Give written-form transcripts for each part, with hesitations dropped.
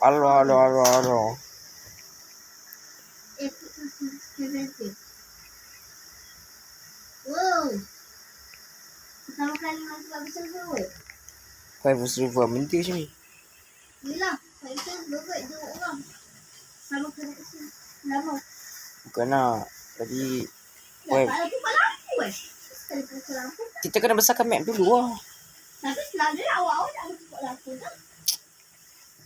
Alo. Wow. Pertama kali masuk Faisal Berwet. Faisal River minta macam ni. Yelah, Faisal Berwet 2 orang. Sama kena kesini. Lama. Bukan nak. Tadi Ya, kalau buka lampu sekali buka lampu. kita kena besarkan map dulu lah. Tapi selalu awal-awal tak boleh buka lampu kan?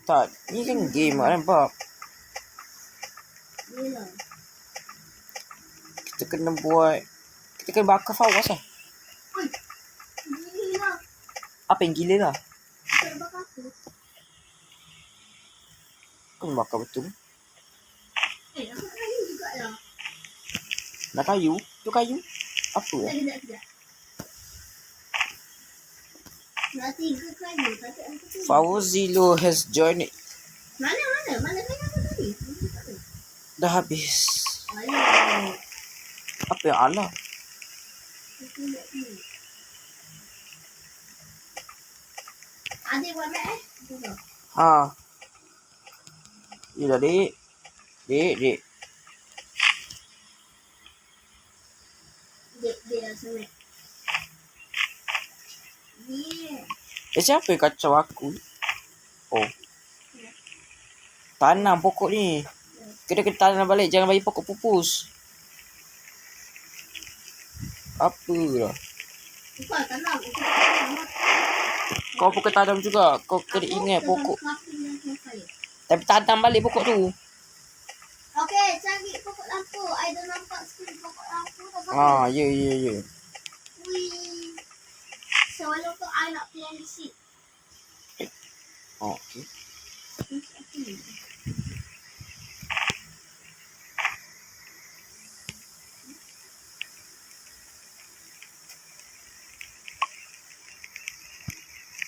Tak, ni kan game kan nampak. Yelah. Kita kena buat. Kita kena bakar Fawaz lah. Oi, gila lah. Apa yang gila lah? Kita nak bakar apa? Kau nak bakar betul. Aku nak kayu jugalah. Nak kayu? Tu kayu? Apa lah? Sekejap. Nak 3 kayu. Tapi aku tu. Fawzilo has joined. Mana kayu aku tadi? Dah habis. Alah. Apa yang Allah? Aku nak ni. Adik buat map Tengok. Ha. Yelah dek. Dek. Dia rasa map. Yeah. Siapa yang kacau aku? Oh. Tanam pokok ni. Kena tanam balik. Jangan bagi pokok pupus. Apa lah. Bukan tanam. Kau pun kena tanam juga. Kau kena ingat pokok. Tapi tanam balik pokok tu. Okey, cari pokok lampu. I dah nampak skrin pokok lampu. Ya. Wih. So, walaupun I nak plant seed. Okay.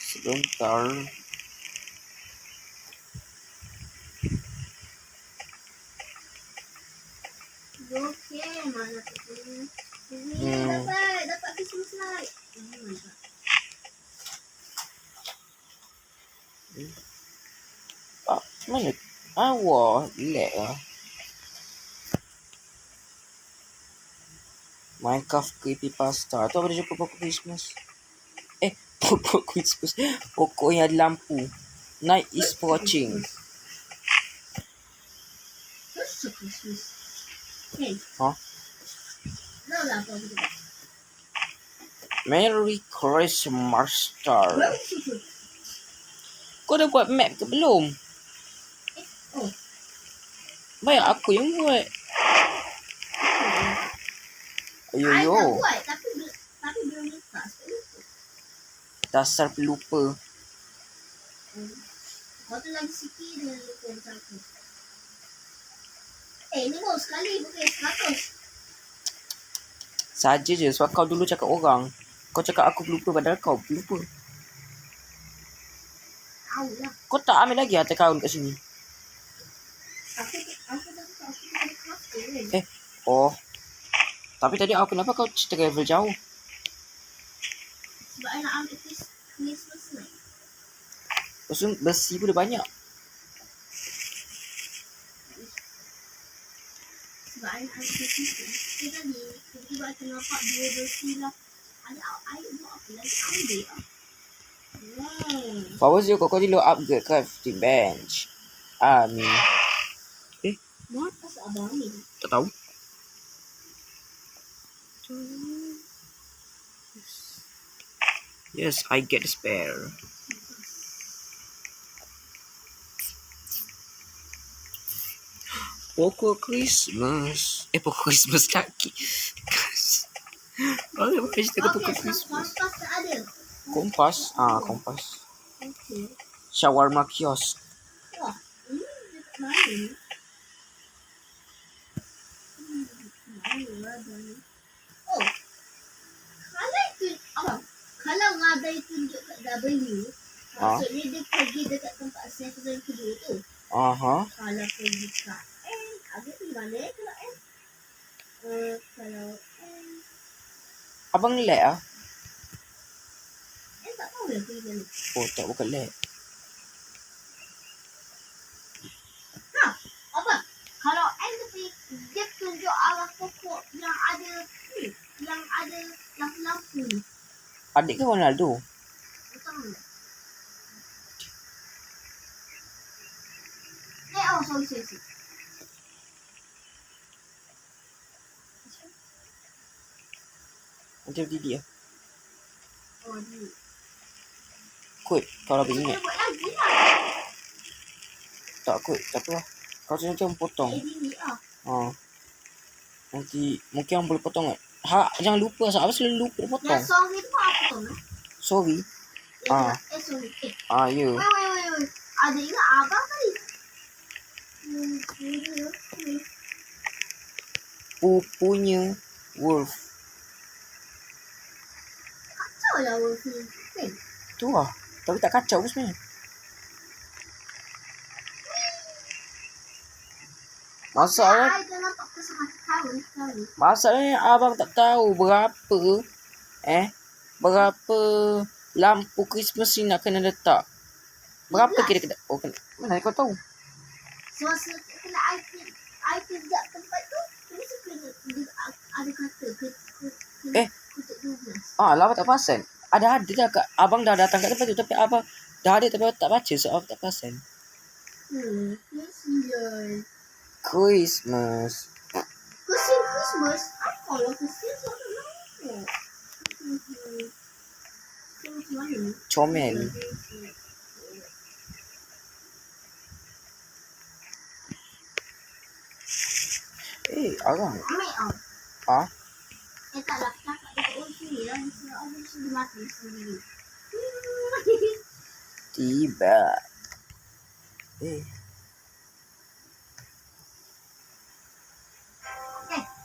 Sebentar. Okey, mana tu? Dapat Christmas light. Mana? Wah, lag lah. Minecraft Creepypasta. Tu apa dia jumpa pokok Christmas? Pokok Christmas. Pokok yang ada lampu. Night is watching. Christmas. Hey. Ha? Tahu lah apa tu. Merry Christmas Star. Kau dah buat map ke belum? Oh. Baik aku yang buat. I dah buat tapi belum lepas. Dasar pelupa. Kau tu lagi sikit dia lupa macam aku. Ni baru sekali bukan 100. Saja je sebab kau dulu cakap orang. Kau cakap aku pelupa padahal kau pelupa. Tahu lah. Kau tak ambil lagi harta kaun kat sini. Aku tak crafting kan. Oh. Tapi tadi kenapa kau cerita level jauh? Sebab I nak ambil Christmas night. Lepas tu besi pun dah banyak. Sebab I nak ambil Christmas night. Tadi tiba-tiba I ternampak 2 besi lah. Ada air buat apa lagi ambil lah. Power Zero kau dulu upgrade crafting bench. Ni. Buat pasal abang ni. Tak tahu. Yes, I get the spare. Pokok Christmas. Pokok Christmas lagi. Apa cerita pokok Christmas? Kompas tak ada. Kompas. Kompas. Okey. Shawarma kiosk. Wah, ini dekat mana ni? Oh. Kalau Radai tunjuk kat W, maksudnya dia pergi dekat tempat server kedua tu. Aha. Kalau pergi kat N, agak pergi mana kalau N? Kalau N. Abang lag ah? N tak tahu lah pergi mana. Oh, tak bukan lag. ada ni, yang ada lampu-lampu ni. Adik ke Ronaldo? Betul tak? Sorry. Macam Didi lah. Oh, ni. Kot, kalau Kita ingat. buat lagi lah. Tak kot, tak apa lah. Kau macam potong. Dini lah. Ha. Nanti mungkin orang boleh potong kan. Jangan lupa. Apa selalu lupa potong. Yang song ni tu apa tu? Sorry. Ah. Sorry. Ya. Wait. Ada ingat abang tadi? Pupunya Wolf. Kacau lah Wolf ni. Kan? Tu lah. Tapi tak kacau pun sebenarnya. Masalahnya abang tak tahu berapa lampu Christmas ni nak kena letak. Berapa kira-kira? Oh, mana kau tahu? Suasa kena I kejap tempat tu. Terus ada kata kena kutip 12. Lama tak perasan. Ada dah kat abang dah datang kat tempat tu tapi abang dah ada tapi tak baca so abang tak perasan. Kesian. Christmas. Christmas? Apa lah kesian soal kenapa? Macam mana? Comel. Arang. Ambil tau. Ha? Taklah cakap dekat sini lah. Dia sudah mati sendiri. Tiba.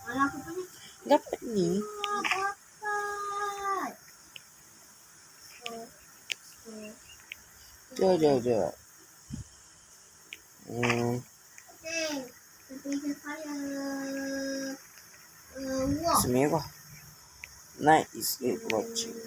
Malah aku punya. Dapat ni. Dapat. Jom. Temperature fire. Wow. Semerah. Night is it watching.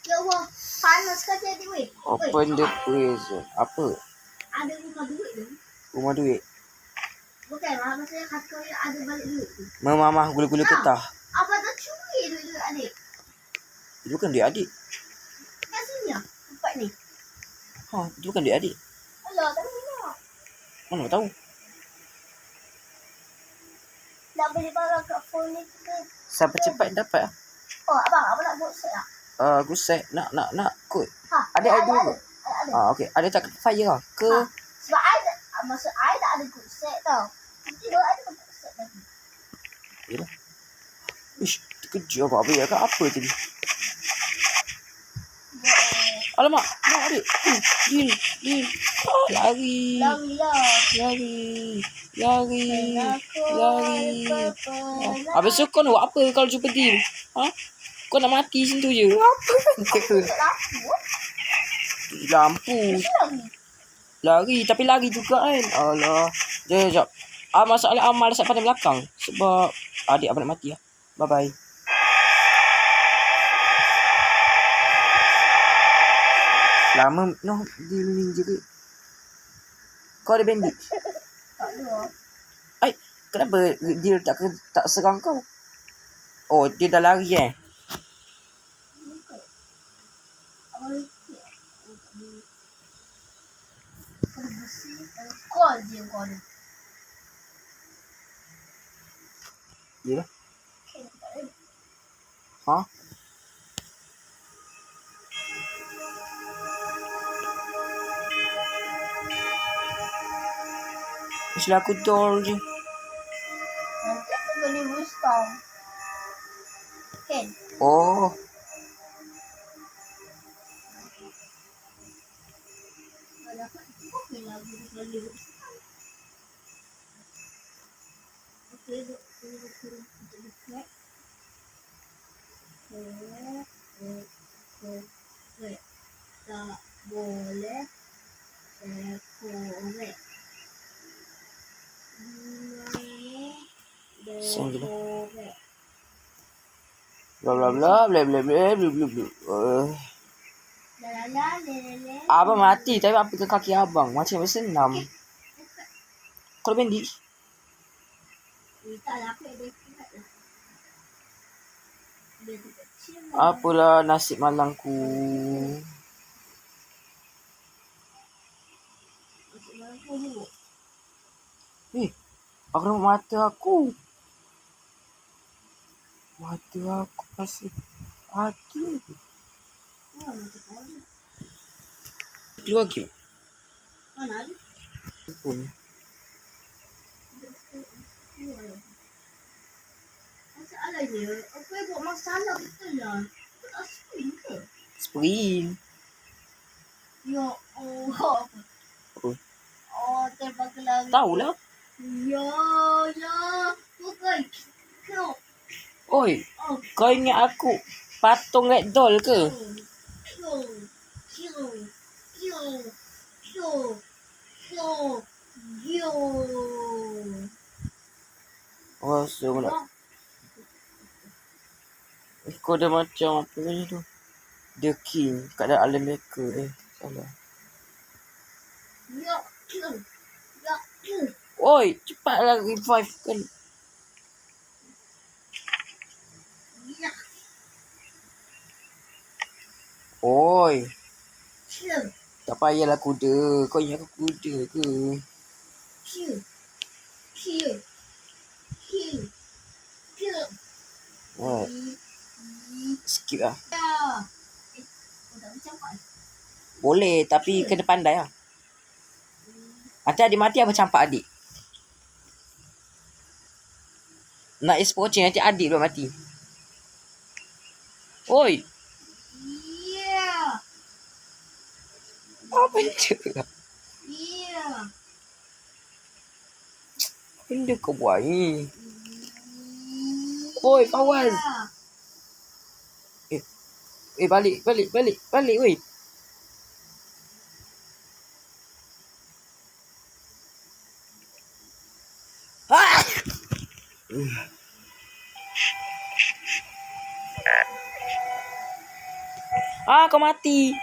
Ya Allah, panas kan jadi weh. Open the prison. Apa? Ada rumah duit tu. Rumah duit. Bukan lah, maksudnya kata yang ada balik duit tu. Memamah gula-gula petah. Apa tak curi duit adik? Itu bukan duit adik. Kat sini lah, tempat ni. Itu bukan duit adik. Alah, tak boleh. Mana tahu? Nak beli barang kat phone ni ke? Siapa cepat dapat lah. Oh, abang nak buat set lah. Aku set nak kot. Ada ada. dulu. Okey. Ada tak fire lah ke? Sebab maksud I tak ada good set tau. Nanti dia ada good set lagi. Yalah. Ish, terkejut apa ya kat apa tadi? Alamak, nak adik. Din. Lari. Habis tu kau nak buat apa kalau jumpa Din? Kau nak mati situ je. Apa kan? Lampu. Lari. Tapi lari juga kan. Alah. Sekejap. Masalah amal dekat pada belakang. Sebab adik abang nak mati lah. Bye-bye. Lama Din ninja ke? Kau ada bandage? Tak ada. Kenapa dia tak serang kau? Oh, dia dah lari Call dia kau ada. Yalah. Mesti aku door je. Nanti aku boleh restore. Kan? Oh. Kalau dapat itu okey lah. Aku boleh restore. Okey, duk. Korek. Tak boleh. Korek. Bla bla bla bla bla bla bla bla bla. Abang mati tapi apa ke kaki abang? Macam bersenam. Kalau bendi. Apalah nasib malangku. Aku nampak mata aku. Mata aku masih ada. Keluar lagi. Mana ada? Pun. Masalahnya, aku yang buat masalah betul lah. Aku tak screen ke? Sprint. Ya Allah. Oh. Oh, terbang ke langit. Tahulah. Ya, ya. Bukan. Kau. Oi, Oh, kau ingat aku patung ragdoll ke? kau. Kau. Kau. Kau. Kau. Kau. Oh, so nak. Kau dah macam apa ni tu? The King kat dalam alam mereka. Salah. Ya, kau. Ya, kau. Oi, cepatlah revive kan. Ya, Oi, kau. tak payahlah kuda. Kau ingat aku kuda ke? Kau. Kau. Kau. Kau. Oh, skip lah. Ya. Oh, tak macam apa? Boleh, tapi kena pandai lah. Nanti adik mati apa campak adik? Nak exposure nanti adik pula mati. Oi, Ya. apa benda lah? Ya. Benda kau buat ni? Oi, kawan. Balik, weh. Ah! Kau mati.